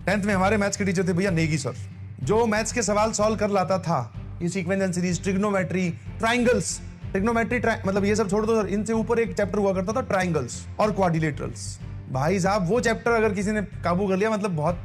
10th में हमारे maths के टीचर थे भैया नेगी सर, जो मैथ्स के सवाल सॉल्व कर लाता था। ये sequence and series, trigonometry, triangles, trigonometry मतलब ये सब छोड़ दो सर, इनसे ऊपर एक चैप्टर हुआ करता था ट्राइंगल्स और क्वाड्रिलेटरल्स। भाई साहब वो चैप्टर अगर किसी ने काबू कर लिया मतलब बहुत,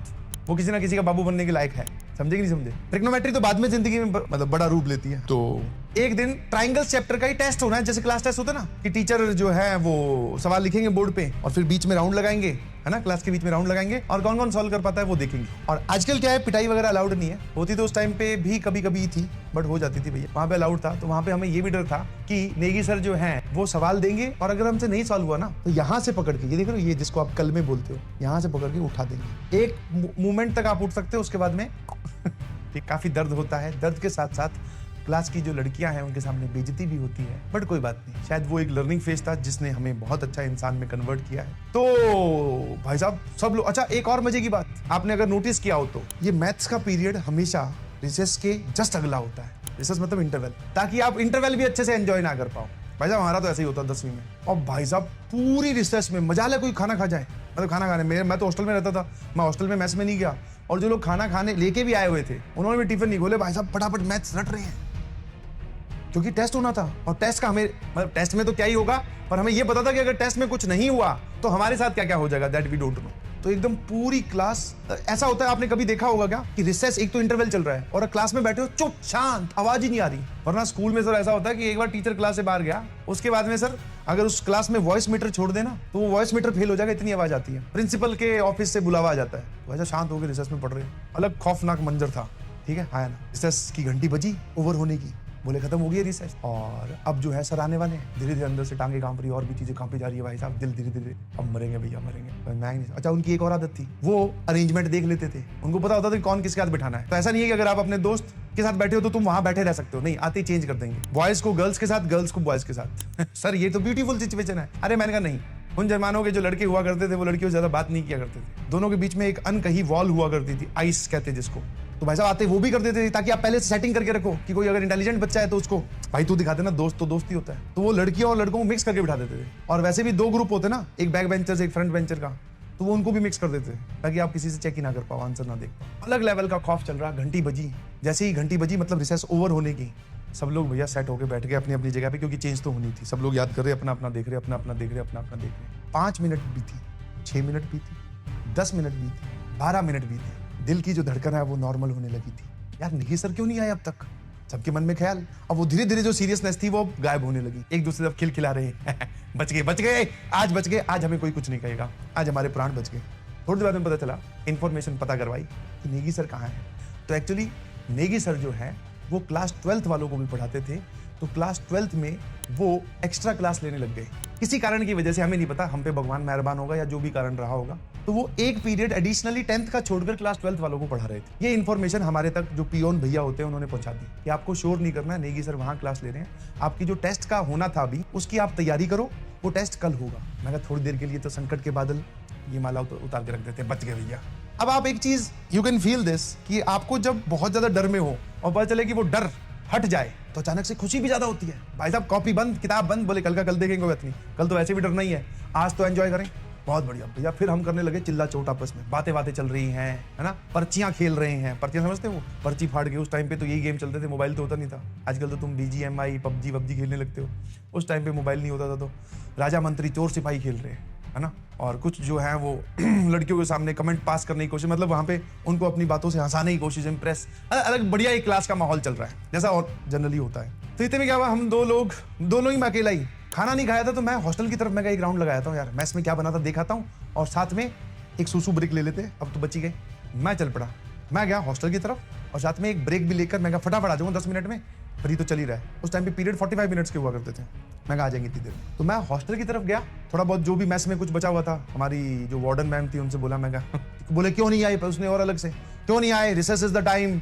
वो किसी ना किसी का बाबू बनने के लायक है। समझे कि नहीं समझे? ट्रिग्नोमेट्री तो बाद में जिंदगी में मतलब बड़ा रूप लेती है। तो एक दिन ट्राइंगल्स चैप्टर का ही टेस्ट होना है, जैसे क्लास टेस्ट होता है ना, कि टीचर जो है वो सवाल लिखेंगे बोर्ड पे और फिर बीच में राउंड लगाएंगे, है ना, क्लास के बीच में राउंड लगाएंगे और कौन कौन सॉल्व कर पाता है वो देखेंगे। और आजकल क्या है, पिटाई वगैरह अलाउड नहीं है, होती तो उस टाइम पे भी कभी कभी थी, बट हो जाती थी भैया। वहां पे अलाउड था, तो वहां पे हमें ये भी डर था कि नेगी सर जो है वो सवाल देंगे और अगर हमसे नहीं सॉल्व हुआ ना तो यहाँ से पकड़ के, ये देख रहे हो, ये जिसको आप कल में बोलते हो, यहाँ से पकड़ के उठा देंगे। एक मूवमेंट तक आप उठ सकते हो, उसके बाद में काफी दर्द होता है। दर्द के साथ साथ क्लास की जो लड़कियां हैं उनके सामने बेइज्जती भी होती है, बट कोई बात नहीं, शायद वो एक लर्निंग फेज था जिसने हमें बहुत अच्छा इंसान में कन्वर्ट किया है। तो भाई साहब सब लोग, अच्छा एक और मजे की बात आपने अगर नोटिस किया हो तो ये मैथ्स का पीरियड हमेशा रिसेस के जस्ट अगला होता है। रिसेस मतलब इंटरवल, ताकि आप इंटरवल भी अच्छे से एंजॉय ना कर पाओ। भाई साहब हमारा तो ऐसे ही होता 10वीं में। और भाई साहब पूरी रिसेस में मजा ले कोई खाना खा जाए, मतलब खाना खाने, मैं तो हॉस्टल में रहता था, मैं हॉस्टल में मैथ्स में नहीं गया, और जो लोग खाना खाने लेके भी आए हुए थे उन्होंने भी टिफिन नहीं खोले। भाई साहब फटाफट मैथ्स रट रहे हैं क्योंकि टेस्ट होना था, और टेस्ट का हमें मतलब टेस्ट में तो क्या ही होगा, पर हमें ये पता था कि अगर टेस्ट में कुछ नहीं हुआ तो हमारे साथ क्या क्या हो जाएगा, दैट वी डोंट नो। तो एकदम पूरी क्लास ऐसा होता है, आपने कभी देखा होगा क्या कि रिसेस एक तो इंटरवल चल रहा है और क्लास में बैठे हो चुप शांत, आवाज ही नहीं आ रही। वरना स्कूल में सर ऐसा होता है कि एक बार टीचर क्लास से बाहर गया, उसके बाद में सर अगर उस क्लास में वॉइस मीटर छोड़ देना तो वो वॉइस मीटर फेल हो जाएगा, इतनी आवाज आती है। प्रिंसिपल के ऑफिस से बुलावा आ जाता है, वैसा शांत होकर रिसेस में पढ़ रहे हैं। अलग खौफनाक मंजर था, ठीक है, आया ना। रिसेस की घंटी बजी, ओवर होने की, बोले खत्म हो गई रिसेस, और अब जो है सर आने वाले हैं। धीरे धीरे अंदर से टांगे कांप रही है और भी चीजें कांपी जा रही है। भाई साहब दिल धीरे धीरे, अब मरेंगे भैया मरेंगे। अच्छा उनकी एक और आदत थी, वो अरेंजमेंट देख लेते थे, उनको पता होता था कि कौन किसके साथ बिठाना है। तो ऐसा नहीं है कि अगर आप अपने दोस्त के साथ बैठे हो तो तुम वहां बैठे रह सकते हो, नहीं, आते ही चेंज कर देंगे, बॉयज को गर्ल्स के साथ, गर्ल्स को बॉयज के साथ। सर ये तो ब्यूटीफुल सिचुएशन है। अरे मैंने कहा नहीं, उन जमानों के जो लड़के हुआ करते थे वो लड़कियों से ज्यादा बात नहीं किया करते थे, दोनों के बीच में एक अनकही वॉल हुआ करती थी, आइस कहते जिसको। तो भाई साहब आते वो भी कर देते थे ताकि आप पहले से सेटिंग करके रखो कि कोई अगर इंटेलिजेंट बच्चा है तो उसको भाई तू दिखा देना, दोस्त तो दोस्त ही होता है। तो वो लड़कियों और लड़कों को मिक्स करके बिठा देते थे, और वैसे भी दो ग्रुप होते ना, एक बैक बेंचर से एक फ्रंट बेंचर का, तो वो उनको भी मिक्स कर देते ताकि आप किसी से चेक ही ना कर पाओ, आंसर ना देख पाओ। अलग लेवल का खौफ चल रहा। घंटी बजी, जैसे ही घंटी बजी मतलब रिसेस ओवर होने की, सब लोग भैया सेट होकर बैठ गए अपनी अपनी जगह पे, क्योंकि चेंज तो होनी थी। सब लोग याद कर रहे, अपना अपना देख रहे, अपना अपना देख रहे, अपना अपना देख रहे। 5 मिनट बीती, 6 मिनट बीती, 10 मिनट बीती, 12 मिनट बीती। दिल की जो धड़कन है वो नॉर्मल होने लगी थी। यार नेगी सर क्यों नहीं आए अब तक, सबके मन में ख्याल। अब वो धीरे धीरे जो सीरियसनेस थी वो गायब होने लगी। एक दूसरे से खिलखिला रहे बच गए बच गए, आज बच गए, आज हमें कोई कुछ नहीं कहेगा, आज हमारे प्राण बच गए। थोड़ी देर बाद में पता चला, इन्फॉर्मेशन पता करवाई कि नेगी सर कहाँ है। तो एक्चुअली नेगी सर जो है वो क्लास 12th वालों को भी पढ़ाते थे। तो क्लास 12th में वो एक्स्ट्रा क्लास लेने लग गए, किसी कारण की वजह से, हमें नहीं पता, हम पे भगवान मेहरबान होगा या जो भी कारण रहा होगा। तो वो एक पीरियड एडिशनली 10th का छोड़कर क्लास 12th वालों को पढ़ा रहे थे। ये इन्फॉर्मेशन हमारे तक जो पियोन भैया होते हैं उन्होंने पहुंचा दी कि आपको शोर नहीं करना, नेगी सर वहां क्लास ले रहे हैं, आपकी जो टेस्ट का होना था अभी उसकी आप तैयारी करो, वो टेस्ट कल होगा। मैं कहा थोड़ी देर के लिए तो संकट के बादल ये माला उतार के रख देते, बच गए भैया। अब आप एक चीज यू कैन फील दिस कि आपको जब बहुत ज्यादा डर में हो और पता चले कि वो डर हट जाए तो अचानक से खुशी भी ज्यादा होती है। भाई साहब कॉपी बंद, किताब बंद, बोले कल का कल देखेंगे, बात नहीं, कल तो वैसे भी डर नहीं है, आज तो एंजॉय करें। बहुत बढ़िया भैया। फिर हम करने लगे चिल्ला चोट आपस में, बातें बातें चल रही हैं, है ना, पर्चियां खेल रहे हैं। पर्चियां समझते हो, पर्ची फाड़ के, उस टाइम पे तो यही गेम चलते थे, मोबाइल तो होता नहीं था। आजकल तो तुम BGMI पबजी खेलने लगते हो, उस टाइम पे मोबाइल नहीं होता था। तो राजा मंत्री चोर सिपाही खेल रहे हैं, है ना, और कुछ जो है वो लड़कियों के सामने कमेंट पास करने की कोशिश, मतलब वहां पे उनको अपनी बातों से हंसाने की कोशिश, इम्प्रेस, अलग बढ़िया एक क्लास का माहौल चल रहा है जैसा और जनरली होता है। तो इतने में क्या हुआ, हम दोनों ही मैं अकेला ही खाना नहीं खाया था, तो मैं हॉस्टल की तरफ मैं एक राउंड लगाया था यार, मैस में क्या बना था देखाता हूँ, और साथ में एक सूसू ब्रेक ले लेते, अब तो बची गए। मैं चल पड़ा, मैं गया हॉस्टल की तरफ और साथ में एक ब्रेक भी लेकर मैं फटाफट आ जाऊंगा 10 मिनट में, फ्री तो चल ही रहा है। उस टाइम पे पीरियड 45 मिनट्स के हुआ करते थे, मैं आ जाएंगे इतनी देर। तो मैं हॉस्टल की तरफ गया, थोड़ा बहुत जो भी मैस में कुछ बचा हुआ था, हमारी जो वार्डन मैम थी उनसे बोला, मैं कहा बोले क्यों नहीं आए, उसने और अलग से क्यों नहीं आए, रिसेस इज द टाइम,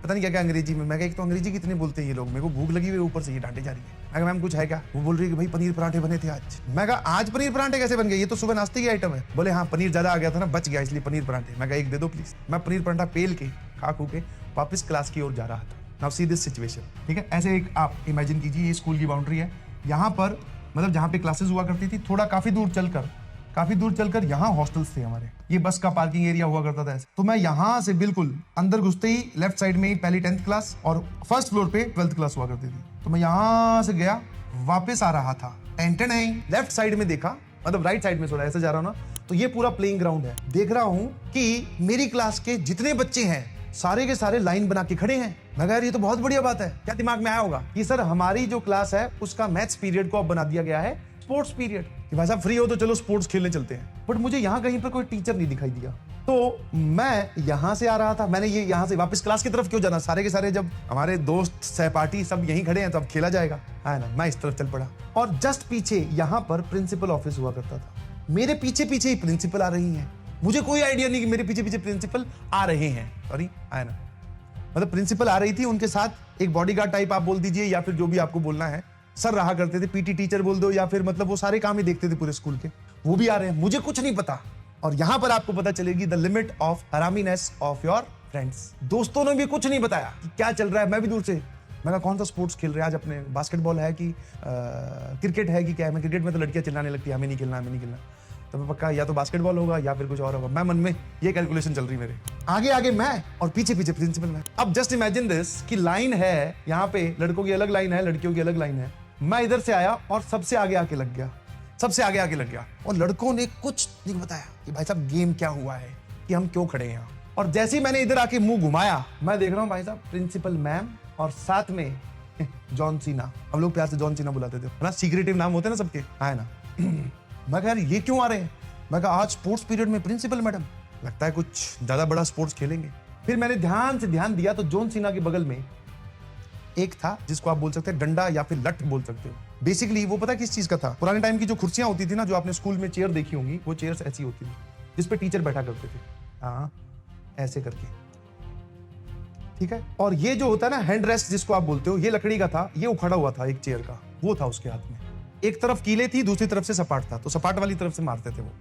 पता नहीं क्या क्या अंग्रेजी में। मैं एक तो अंग्रेजी कितने बोलते हैं ये लोग, मेरे को भूख लगी हुई ऊपर से ये डांटे जा रही है। मैं कहा मैम कुछ है क्या, वो बोल रही है कि भाई पनीर पराठे बने थे आज। मैं कहा आज पनीर पराठे कैसे बन गए, ये तो सुबह नाश्ते की आइटम है। बोले हाँ पनीर ज्यादा आ गया था ना, बच गया इसलिए पनीर पराठे। मैं कहा एक दे दो प्लीज। मैं पनीर पराठा पेल के खा खू के वापस क्लास की ओर जा रहा था। नाउ सी दिस सिचुएशन, ठीक है, ऐसे एक आप इमेजिन कीजिए, ये स्कूल की बाउंड्री है, यहाँ पर मतलब जहाँ पे क्लासेस हुआ करती थी, थोड़ा काफी दूर चलकर काफी दूर चलकर यहाँ हॉस्टल्स थे हमारे। ये बस का पार्किंग एरिया हुआ करता था ऐसे। तो मैं यहाँ से बिल्कुल अंदर घुसते ही लेफ्ट साइड में ही पहली 10th क्लास और फर्स्ट फ्लोर पे 12th क्लास हुआ करती थी। तो मैं यहाँ से गया, वापस आ रहा था, टेंशन नहीं, लेफ्ट साइड में देखा, मतलब राइट साइड में थोड़ा ऐसे जा रहा हूँ ना, तो ये पूरा प्लेइंग ग्राउंड है। देख रहा हूँ कि मेरी क्लास के जितने बच्चे हैं सारे के सारे लाइन बना के खड़े हैं। मैं कह यार ये तो बहुत बढ़िया बात है। क्या दिमाग में आया होगा कि सर हमारी जो क्लास है उसका मैथ्स पीरियड को अब बना दिया गया है स्पोर्ट्स पीरियड, कि भाई साहब फ्री हो तो चलो स्पोर्ट्स खेलने चलते हैं। बट मुझे यहाँ कहीं पर कोई टीचर नहीं दिखाई दिया। तो मैं यहाँ से आ रहा था, मैंने ये यहाँ से वापस क्लास की तरफ क्यों जाना, सारे के सारे जब हमारे दोस्त सहपाठी सब यहीं खड़े हैं तो अब खेला जाएगा, है ना। मैं इस तरफ चल पड़ा और जस्ट पीछे यहाँ पर प्रिंसिपल ऑफिस हुआ करता था। मेरे पीछे पीछे ही प्रिंसिपल आ रही हैं। मुझे कोई आइडिया नहीं कि मेरे पीछे पीछे प्रिंसिपल आ रहे हैं, सॉरी आया ना, मतलब प्रिंसिपल आ रही थी, उनके साथ एक बॉडीगार्ड टाइप आप बोल दीजिए या फिर जो भी आपको बोलना है, सर रहा करते थे, पीटी टीचर बोल दो या फिर मतलब वो सारे काम ही देखते थे पूरे स्कूल के, वो भी आ रहे हैं। मुझे कुछ नहीं पता। और यहां पर आपको पता चलेगी द लिमिट ऑफ हरामीनेस ऑफ योर फ्रेंड्स। दोस्तों ने भी कुछ नहीं बताया कि क्या चल रहा है। मैं भी दूर से, मैं कहा कौन सा स्पोर्ट्स खेल रहे हैं आज, अपने बास्केटबॉल है कि क्रिकेट है कि क्या है। मैं क्रिकेट में तो लड़कियां चिल्लाने लगती है हमें नहीं खेलना, हमें नहीं खेलना। तो मैं पक्का या तो बास्केटबॉल होगा या फिर कुछ और होगा। मैं मन में ये कैलकुलेशन चल रही मेरे, आगे आगे मैं और पीछे पीछे प्रिंसिपल मैं। अब जस्ट इमेजिन दिस कि लाइन है यहाँ पे, लड़कों की अलग लाइन है, लड़कियों की अलग लाइन है। मैं इधर से आया और सबसे आगे आके लग गया, सबसे आगे आके लग गया। और लड़कों ने कुछ नहीं बताया कि भाई साहब गेम क्या हुआ है, कि हम क्यों खड़े हैं यहाँ। और जैसे ही मैंने इधर आके मुंह घुमाया, मैं देख रहा हूँ भाई साहब प्रिंसिपल मैम और साथ में जॉन सीना, हम लोग प्यार से जॉन सीना बुलाते थे ना, सीक्रेटिव नाम होते ना सबके, है ना। मैं कह यार ये क्यों आ रहे हैं। मैं कहा आज स्पोर्ट्स पीरियड में प्रिंसिपल मैडम, लगता है कुछ ज्यादा बड़ा स्पोर्ट्स खेलेंगे। फिर मैंने ध्यान से ध्यान दिया तो जॉन सीना के बगल में एक था जिसको आप बोल सकते हैं डंडा या फिर लठ बोल सकते हो। बेसिकली वो पता किस चीज का था, पुराने टाइम की जो कुर्सियां होती थी ना, जो आपने स्कूल में चेयर देखी होंगी, वो चेयर्स ऐसी होती थी जिसपे टीचर बैठा करते थे, हाँ ऐसे करके, ठीक है। और ये जो होता है ना हैंड रेस्ट जिसको आप बोलते हो, ये लकड़ी का था, ये उखड़ा हुआ था एक चेयर का, वो था उसके हाथ में। एक तरफ कीले थी, दूसरी तरफ से सपाट था, तो सपाट वाली तरफ से मारते थे वो,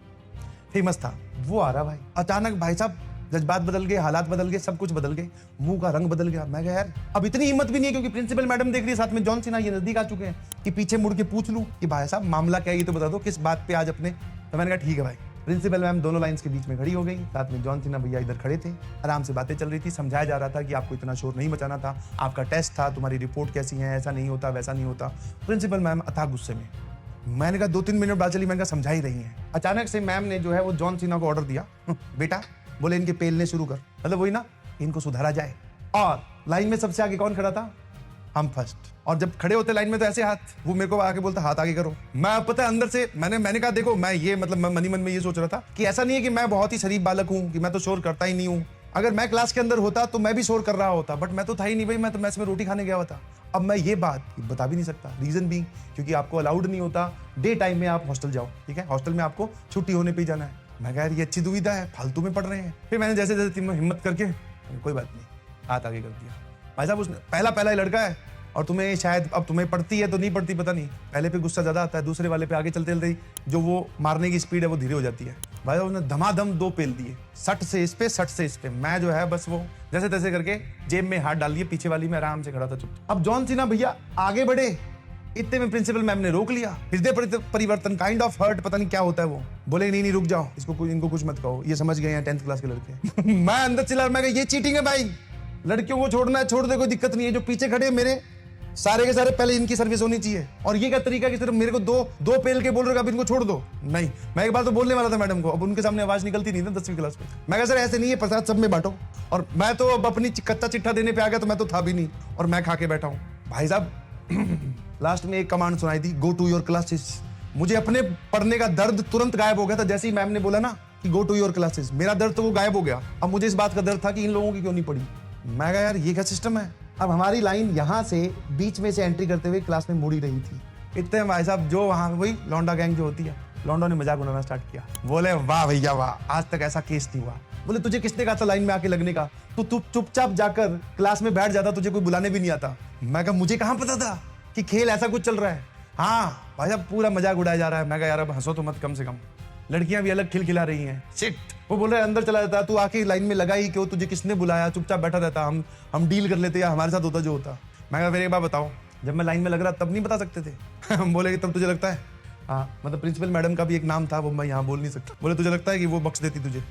फेमस था। वो आ रहा भाई, अचानक भाई साहब जज्बात बदल गए, हालात बदल गए, सब कुछ बदल गए, मुंह का रंग बदल गया। मैं कहा यार अब इतनी हिम्मत भी नहीं है, क्योंकि प्रिंसिपल मैडम देख रही है, साथ में जॉन सीना, ये नजदीक आ चुके हैं, कि पीछे मुड़ के पूछ लूं कि भाई साहब मामला क्या है, ये तो बता दो किस बात पे आज अपने। तो मैंने कहा ठीक है भाई। प्रिंसिपल मैम दोनों लाइन्स के बीच में खड़ी हो गई, साथ में जॉन सीना भैया इधर खड़े थे, आराम से बातें चल रही थी। समझाया जा रहा था कि आपको इतना शोर नहीं मचाना था, आपका टेस्ट था, तुम्हारी रिपोर्ट कैसी है, ऐसा नहीं होता वैसा नहीं होता। प्रिंसिपल मैम अथाह गुस्से में। मैंने कहा 2-3 मिनट बाद चली, मैंने कहा समझा ही रही है। अचानक से मैम ने जो है वो जॉन सीना को ऑर्डर दिया, बेटा बोले इनके पेलने शुरू कर, मतलब वही ना, इनको सुधारा जाए। और लाइन में सबसे आगे कौन खड़ा था, हम फर्स्ट। और जब खड़े होते लाइन में तो ऐसे हाथ, वो मेरे को आके बोलता हाथ आगे करो। मैं पता है अंदर से मैंने कहा देखो मैं ये मतलब मैं मनी मन में ये सोच रहा था कि ऐसा नहीं है कि मैं बहुत ही शरीफ बालक हूँ, कि मैं तो शोर करता ही नहीं हूँ। अगर मैं क्लास के अंदर होता तो मैं भी शोर कर रहा होता, बट मैं तो था ही नहीं भाई, मैं तो मैस में रोटी खाने गया हुआ था। अब मैं ये बात बता भी नहीं सकता, रीजन भी क्योंकि आपको अलाउड नहीं होता डे टाइम में आप हॉस्टल जाओ, ठीक है, हॉस्टल में आपको छुट्टी होने पे ही जाना है। मैं कहा यार ये अच्छी दुविधा है, फालतू में पढ़ रहे हैं। फिर मैंने जैसे जैसे हिम्मत करके कोई बात नहीं, हाथ आगे कर दिया। भाई साहब उसने पहला ही लड़का है और तुम्हें शायद अब तुम्हें पढ़ती है तो नहीं पढ़ती पता नहीं, पहले पे गुस्सा ज्यादा आता है, दूसरे वाले पे आगे चलते चलते जो वो मारने की स्पीड है वो धीरे हो जाती है। भाई साहब उसने धमाधम 2 पेल दिए, 60 से इस पे 60 से इस पे। मैं जो है बस वो जैसे तैसे करके जेब में हाथ डाल दिए, पीछे वाली में आराम से खड़ा था चुप। अब जॉन सीना भैया आगे बढ़े, इतने में प्रिंसिपल मैम ने रोक लिया। हृदय परिवर्तन, काइंड ऑफ हर्ट, पता नहीं क्या होता है वो। बोले नहीं रुक जाओ, इनको कुछ मत कहो, ये समझ गए हैं 10th क्लास के लड़के। मैं अंदर चिल्ला, मैं ये चीटिंग है भाई, लड़कियों को छोड़ना है छोड़ दे, कोई दिक्कत नहीं है। जो पीछे खड़े मेरे सारे के सारे पहले इनकी सर्विस होनी चाहिए। और ये क्या तरीका कि सिर्फ मेरे को दो पेल के बोल रहे हो अब इनको छोड़ दो, नहीं। मैं एक बार तो बोलने वाला था मैडम को, अब उनके सामने आवाज निकलती नहीं था 10वीं क्लास में। मैं कहा सर ऐसे नहीं है, प्रसाद सब में बांटो। और मैं तो अब अपनी कच्चा चिट्ठा देने पे आ गया, तो मैं तो था भी नहीं और मैं खा के बैठा हूँ। भाई साहब लास्ट में एक कमांड सुनाई थी, गो टू योर क्लासेस। मुझे अपने पढ़ने का दर्द तुरंत गायब हो गया था, जैसे ही मैम ने बोला ना कि गो टू योर क्लासेस, मेरा दर्द तो वो गायब हो गया। अब मुझे इस बात का दर्द था कि इन लोगों की क्यों नहीं पढ़ी। मैं कहा यार ये क्या सिस्टम है। अब हमारी लाइन यहाँ से बीच में से एंट्री करते हुए क्लास में मुड़ी रही थी। इतने भाई साहब जो वहाँ वही लौंडा गैंग जो होती है, लौंडों ने मजाक उड़ाना स्टार्ट किया। बोले वाह भैया वाह, आज तक ऐसा केस नहीं हुआ। बोले तुझे किसने कहा था लाइन में आके लगने का, तू चुपचाप जाकर क्लास में बैठ जाता, तुझे कोई बुलाने भी नहीं आता। मैं कहा मुझे कहाँ पता था कि खेल ऐसा कुछ चल रहा है। हाँ भाई साहब पूरा मजाक उड़ाया जा रहा है। मैं कहा यार अब हंसो तो मत, कम से कम लड़कियां भी अलग खिलखिला रही हैं। शिट, वो बोल रहे अंदर चला जाता, तू आके लाइन में लगा ही क्यों, तुझे किसने बुलाया, चुपचाप बैठा रहता, हम डील कर लेते या हमारे साथ होता जो होता। मैं कहा फिर एक बार बताओ, जब मैं लाइन में लग रहा तब नहीं बता सकते थे। हम बोले कि तब तुझे लगता है हाँ मतलब प्रिंसिपल मैडम का भी एक नाम था, वो मैं यहाँ बोल नहीं सकता। बोले तुझे लगता है कि वो बख्श देती तुझे?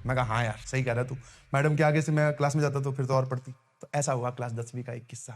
मैं कहा हाँ यार सही कह रहा है तू। मैडम के आगे से मैं क्लास में जाता तो फिर तो और पढ़ती। तो ऐसा हुआ क्लास 10वीं का एक किस्सा।